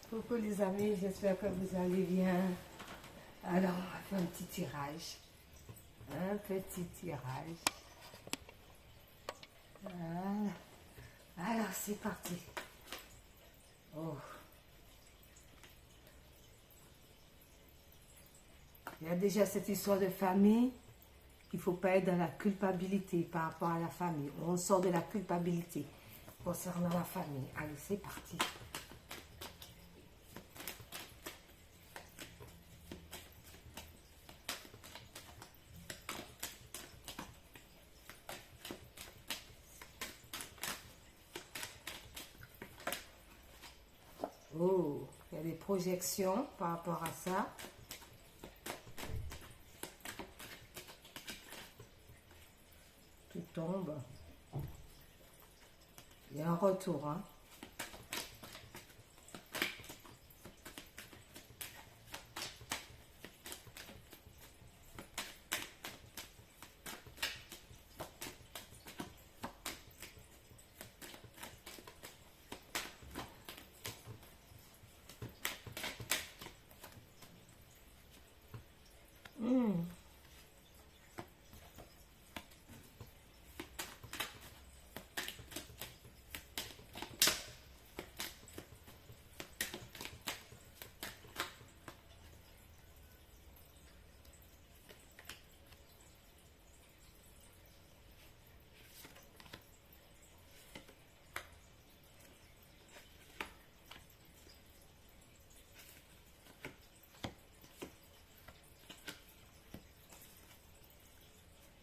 Coucou les amis, j'espère que vous allez bien. Alors, on va faire un petit tirage. Un petit tirage. Voilà. Alors, c'est parti. Oh. Il y a déjà cette histoire de famille. Il ne faut pas être dans la culpabilité par rapport à la famille. On sort de la culpabilité concernant la famille. Allez, c'est parti. Oh, il y a des projections par rapport à ça. Tout tombe. Il y a un retour, hein.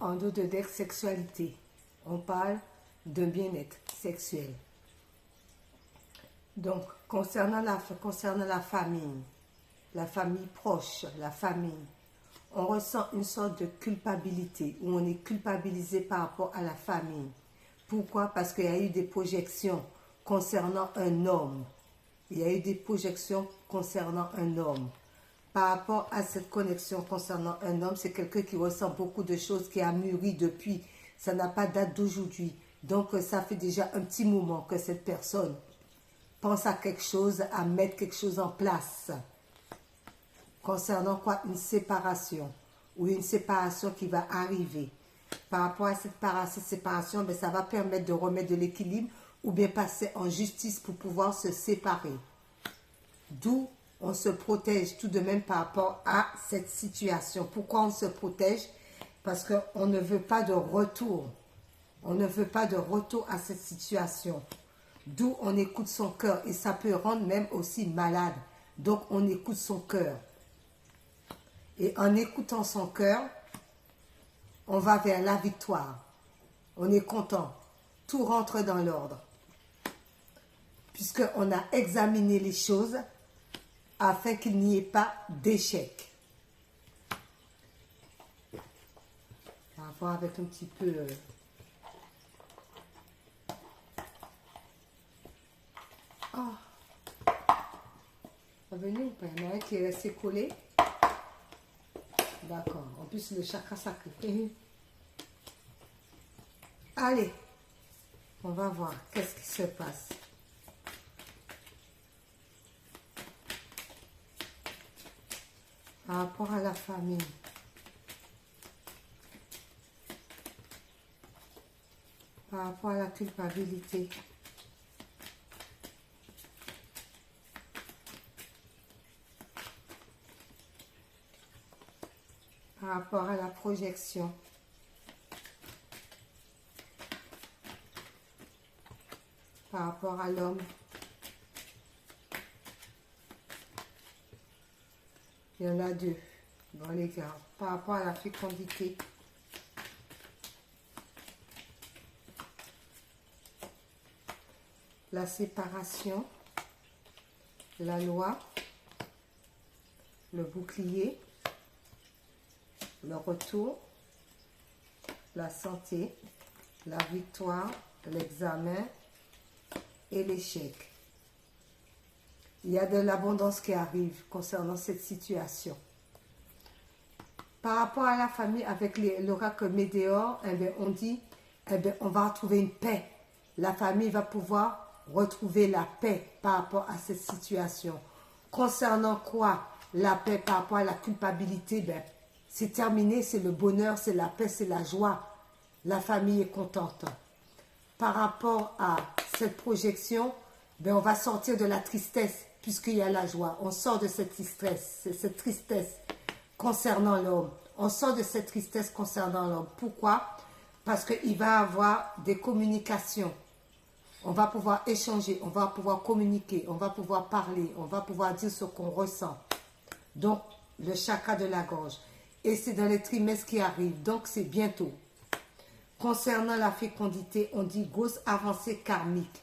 En dos de deck sexualité, on parle de bien-être sexuel. Donc, concernant la famille proche, la famille, on ressent une sorte de culpabilité, où on est culpabilisé par rapport à la famille. Pourquoi? Parce qu'il y a eu des projections concernant un homme. Il y a eu des projections concernant un homme. Par rapport à cette connexion concernant un homme, c'est quelqu'un qui ressent beaucoup de choses, qui a mûri depuis. Ça n'a pas date d'aujourd'hui. Donc, ça fait déjà un petit moment que cette personne pense à quelque chose, à mettre quelque chose en place. Concernant quoi? Une séparation. Ou une séparation qui va arriver. Par rapport à cette séparation, ben, ça va permettre de remettre de l'équilibre ou bien passer en justice pour pouvoir se séparer. D'où on se protège tout de même par rapport à cette situation. Pourquoi on se protège? Parce qu'on ne veut pas de retour. On ne veut pas de retour à cette situation. D'où on écoute son cœur. Et ça peut rendre même aussi malade. Donc on écoute son cœur. Et en écoutant son cœur, on va vers la victoire. On est content. Tout rentre dans l'ordre. Puisqu'on a examiné les choses afin qu'il n'y ait pas d'échec. On va voir avec un petit peu... Oh. Revenu ou pas? Il y en a un qui est resté collé. D'accord. En plus, le chakra sacré. Allez. On va voir qu'est-ce qui se passe. Par rapport à la famille. Par rapport à la culpabilité. Par rapport à la projection. Par rapport à l'homme. Il y en a deux. Bon les gars, par rapport à la fécondité. La séparation. La loi. Le bouclier. Le retour. La santé. La victoire. L'examen. Et l'échec. Il y a de l'abondance qui arrive concernant cette situation. Par rapport à la famille, avec l'oracle Météore, eh bien, on dit, eh bien, on va trouver une paix. La famille va pouvoir retrouver la paix par rapport à cette situation. Concernant quoi? La paix par rapport à la culpabilité, ben, c'est terminé, c'est le bonheur, c'est la paix, c'est la joie. La famille est contente. Par rapport à cette projection, ben, on va sortir de la tristesse puisqu'il y a la joie. On sort de cette tristesse concernant l'homme. On sort de cette tristesse concernant l'homme. Pourquoi? Parce qu'il va avoir des communications. On va pouvoir échanger, on va pouvoir communiquer, on va pouvoir parler, on va pouvoir dire ce qu'on ressent. Donc, le chakra de la gorge. Et c'est dans les trimestres qui arrivent, donc c'est bientôt. Concernant la fécondité, on dit grosse avancée karmique.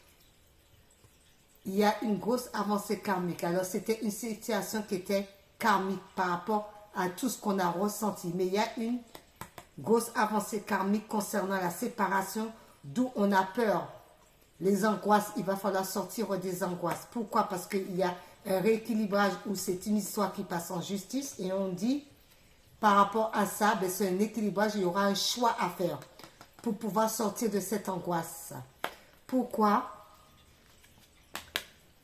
Il y a une grosse avancée karmique. Alors, c'était une situation qui était karmique par rapport à tout ce qu'on a ressenti. Mais il y a une grosse avancée karmique concernant la séparation, d'où on a peur. Les angoisses, il va falloir sortir des angoisses. Pourquoi? Parce qu'il y a un rééquilibrage où c'est une histoire qui passe en justice et on dit, par rapport à ça, ben, c'est un équilibrage, il y aura un choix à faire pour pouvoir sortir de cette angoisse. Pourquoi?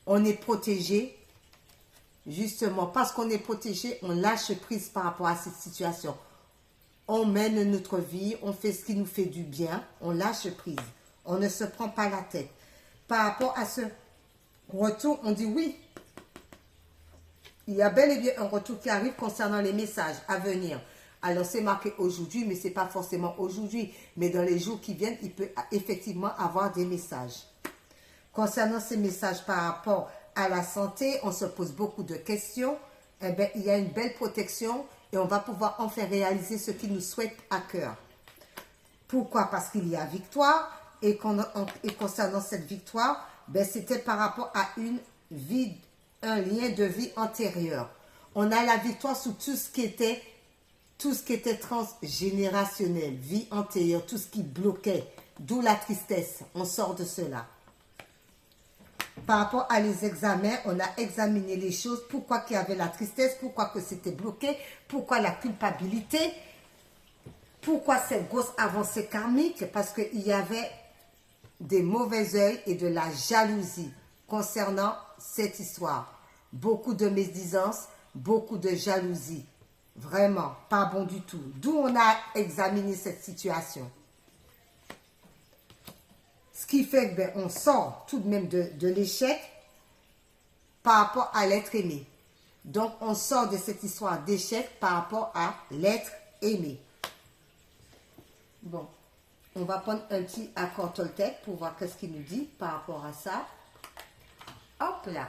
On est protégé, justement, parce qu'on est protégé, on lâche prise par rapport à cette situation. On mène notre vie, on fait ce qui nous fait du bien, on lâche prise. On ne se prend pas la tête. Par rapport à ce retour, on dit oui. Il y a bel et bien un retour qui arrive concernant les messages à venir. Alors, c'est marqué aujourd'hui, mais ce n'est pas forcément aujourd'hui. Mais dans les jours qui viennent, il peut effectivement avoir des messages. Concernant ces messages par rapport à la santé, on se pose beaucoup de questions. Eh bien, il y a une belle protection et on va pouvoir enfin réaliser ce qu'il nous souhaite à cœur. Pourquoi? Parce qu'il y a victoire. Et concernant cette victoire, ben, c'était par rapport à un lien de vie antérieur. On a la victoire sur tout ce qui était transgénérationnel, vie antérieure, tout ce qui bloquait, d'où la tristesse. On sort de cela. Par rapport à les examens, on a examiné les choses, pourquoi qu'il y avait la tristesse, pourquoi que c'était bloqué, pourquoi la culpabilité, pourquoi cette grosse avancée karmique, parce qu'il y avait des mauvais œils et de la jalousie concernant cette histoire. Beaucoup de médisance, beaucoup de jalousie. Vraiment, pas bon du tout. D'où on a examiné cette situation. Ce qui fait qu'on sort tout de même de l'échec par rapport à l'être aimé. Donc, on sort de cette histoire d'échec par rapport à l'être aimé. Bon. On va prendre un petit accord Toltec pour voir qu'est-ce qu'il nous dit par rapport à ça. Hop là.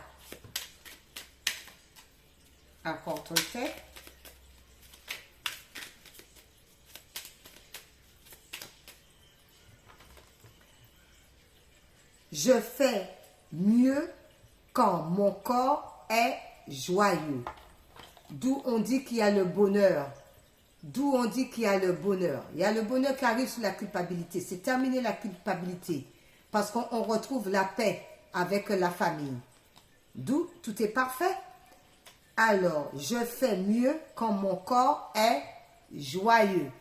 Accord Toltec. Je fais mieux quand mon corps est joyeux. D'où on dit qu'il y a le bonheur. D'où on dit qu'il y a le bonheur. Il y a le bonheur qui arrive sur la culpabilité. C'est terminer la culpabilité. Parce qu'on retrouve la paix avec la famille. D'où tout est parfait. Alors, je fais mieux quand mon corps est joyeux.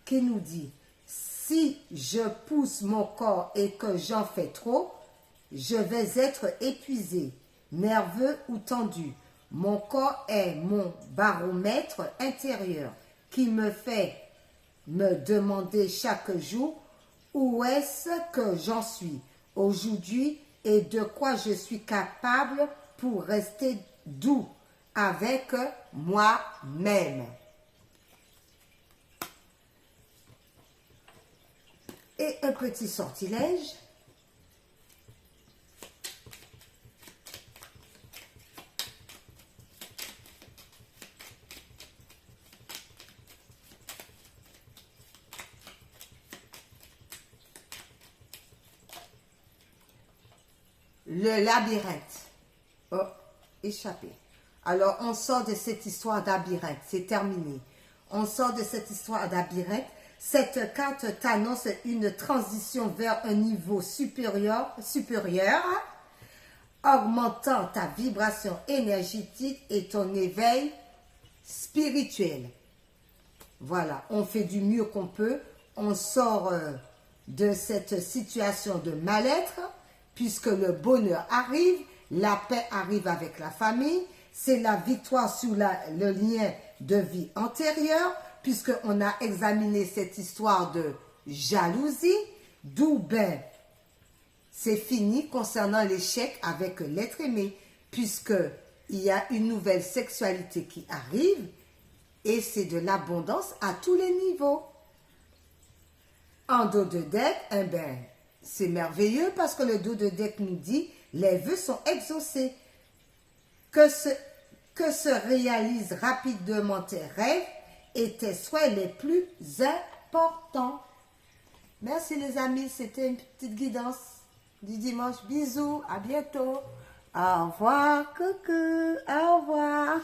Qui nous dit? Si je pousse mon corps et que j'en fais trop, je vais être épuisé, nerveux ou tendu. Mon corps est mon baromètre intérieur qui me fait me demander chaque jour où est-ce que j'en suis aujourd'hui et de quoi je suis capable pour rester doux avec moi-même. Et un petit sortilège. Le labyrinthe. Oh, échappé. Alors, on sort de cette histoire de labyrinthe. C'est terminé. On sort de cette histoire de labyrinthe. Cette carte t'annonce une transition vers un niveau supérieur, augmentant ta vibration énergétique et ton éveil spirituel. Voilà, on fait du mieux qu'on peut. On sort de cette situation de mal-être puisque le bonheur arrive, la paix arrive avec la famille, c'est la victoire sur le lien de vie antérieur, puisqu'on a examiné cette histoire de jalousie, d'où ben c'est fini concernant l'échec avec l'être aimé, puisqu'il y a une nouvelle sexualité qui arrive et c'est de l'abondance à tous les niveaux. En dos de deck, eh ben, c'est merveilleux parce que le dos de deck nous dit les vœux sont exaucés. Que se réalisent rapidement tes rêves et tes souhaits les plus importants. Merci les amis, c'était une petite guidance du dimanche. Bisous, à bientôt. Au revoir, coucou, au revoir.